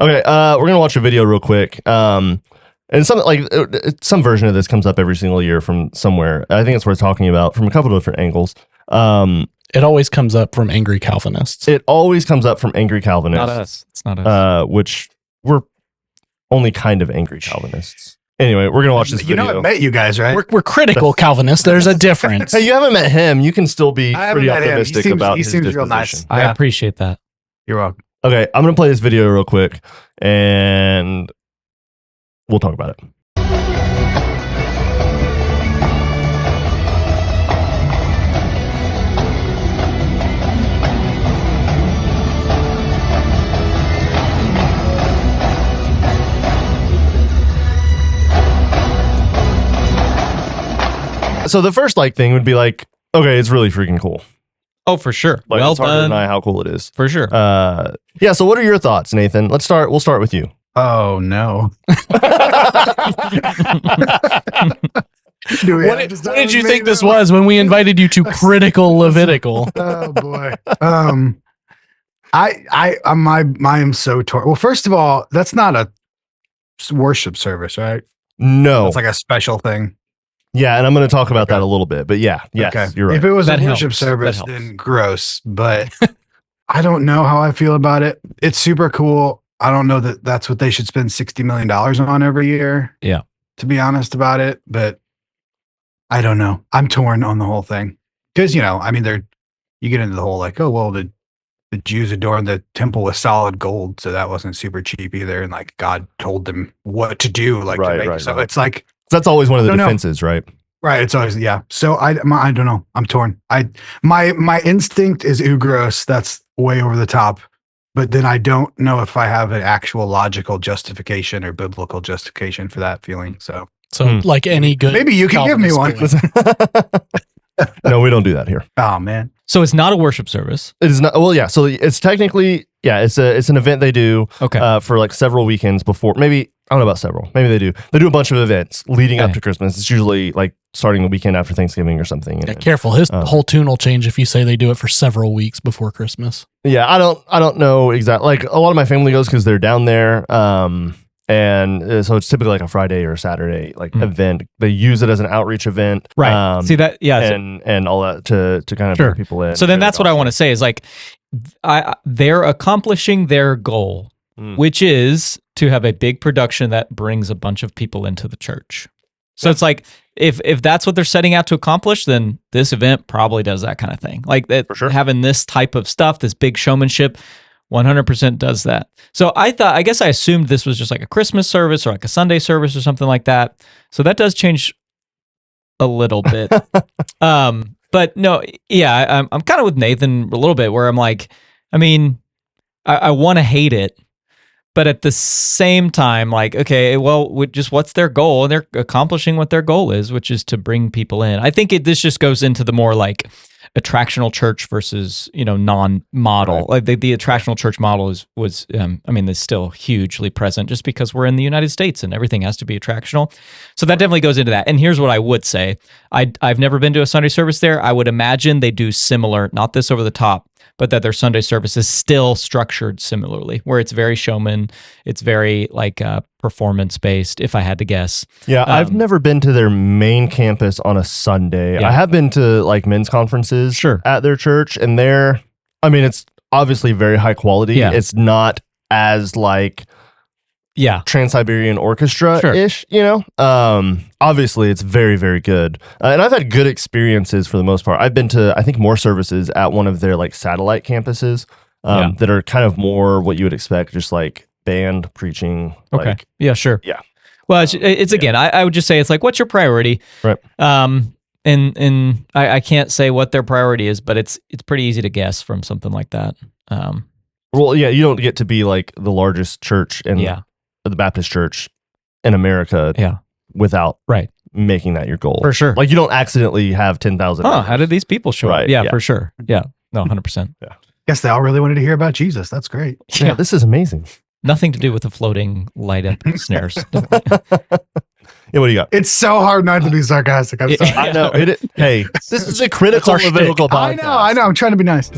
Okay, we're gonna watch a video real quick. And some version of this comes up every single year from somewhere. I think it's worth talking about from a couple of different angles. It always comes up from angry Calvinists. It always comes up from angry Calvinists. Not us. It's not us. Which we're only kind of angry Calvinists. Anyway, we're gonna watch this video. I met you guys, right? We're critical Calvinists. There's a difference. Hey, you haven't met him. You can still be pretty optimistic about his disposition. Real nice. I appreciate that. You're welcome. Okay, I'm gonna play this video real quick, and we'll talk about it. So the first thing would be okay, it's really freaking cool. Oh, for sure. Well it's hard to deny how cool it is. For sure. Yeah. So what are your thoughts, Nathan? We'll start with you. Oh no. What did you think this was when we invited you to critical Levitical? Oh boy. I am so torn. Well, first of all, that's not a worship service, right? No. It's like a special thing. Yeah, and I'm going to talk about that a little bit, but yes, you're right. If it was That a worship helps. service, then gross, but I don't know how I feel about it. It's super cool. I don't know that that's what they should spend $60 million on every year. Yeah. To be honest about it, but I don't know. I'm torn on the whole thing. Because, you get into the whole the Jews adorned the temple with solid gold, so that wasn't super cheap either. And God told them what to do. It's like, that's always one of the defenses, right? Right. It's always, yeah. So I don't know. I'm torn. My instinct is gross. That's way over the top. But then I don't know if I have an actual logical justification or biblical justification for that feeling. So like any good, maybe you can give me one. No, we don't do that here. Oh man. So it's not a worship service. It is not. Well, yeah. So it's technically, it's an event they do. Okay. For several weekends before. Maybe I don't know about several. Maybe they do. They do a bunch of events leading up to Christmas. It's usually starting the weekend after Thanksgiving or something. Yeah, careful. His whole tune will change if you say they do it for several weeks before Christmas. Yeah, I don't know exactly. A lot of my family goes because they're down there. And so it's typically a Friday or Saturday event. They use it as an outreach event, right? See that, yeah, and all that to kind of bring people in. So then that's what I want to say is they're accomplishing their goal, which is to have a big production that brings a bunch of people into the church. So it's if that's what they're setting out to accomplish, then this event probably does that kind of thing. For sure. Having this type of stuff, this big showmanship, 100% does that. So I guess I assumed this was just a Christmas service or a Sunday service or something like that. So that does change a little bit. But no, yeah, I'm kind of with Nathan a little bit where I'm I want to hate it, but at the same time, okay, well, what's their goal? And they're accomplishing what their goal is, which is to bring people in. I think this just goes into the more attractional church versus non-model. Right. The attractional church model is still hugely present just because we're in the United States and everything has to be attractional. So that definitely goes into that. And here's what I would say: I've never been to a Sunday service there. I would imagine they do similar, not this over the top, but that their Sunday service is still structured similarly, where it's very showman, it's very performance based, if I had to guess. Yeah, I've never been to their main campus on a Sunday. Yeah. I have been to men's conferences at their church, and it's obviously very high quality. Yeah. It's not as Trans-Siberian Orchestra-ish, obviously it's very, very good. And I've had good experiences for the most part. I've been to, I think, more services at one of their satellite campuses that are kind of more what you would expect, just band preaching. Okay. Yeah, sure. Yeah. Well, it's again, I would just say it's what's your priority? Right. And I can't say what their priority is, but it's pretty easy to guess from something like that. Well, yeah, you don't get to be the largest church in the Baptist church in America without making that your goal. For sure. You don't accidentally have 10,000. How did these people show up? Yeah, for sure. Yeah. No, 100%. Yeah. Guess they all really wanted to hear about Jesus. That's great. Yeah, this is amazing. Nothing to do with the floating light up snares. Yeah, what do you got? It's so hard not to be sarcastic. I'm sorry. I know. Hey, this is a critical Levitical podcast. I know. I'm trying to be nice.